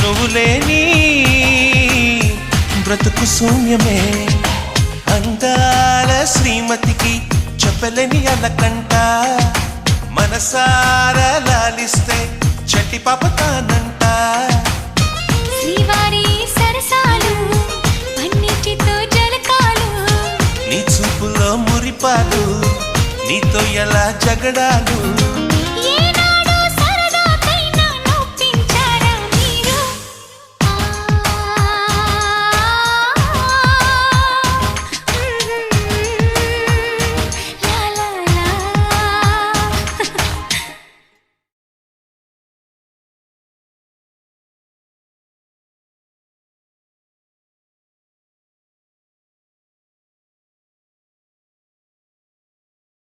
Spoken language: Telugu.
నువ్వు లేని బ్రతుకు శూన్యమే. అందాల శ్రీమతికి చెప్పలేని అలకంట, మనసారా లాలిస్తే చట్టి పాపతానంట. శ్రీవారి సరసాలు పన్నిటితో జలకాలు, నీ చూపులో మురిపాలు, నీతో ఎలా జగడాలు.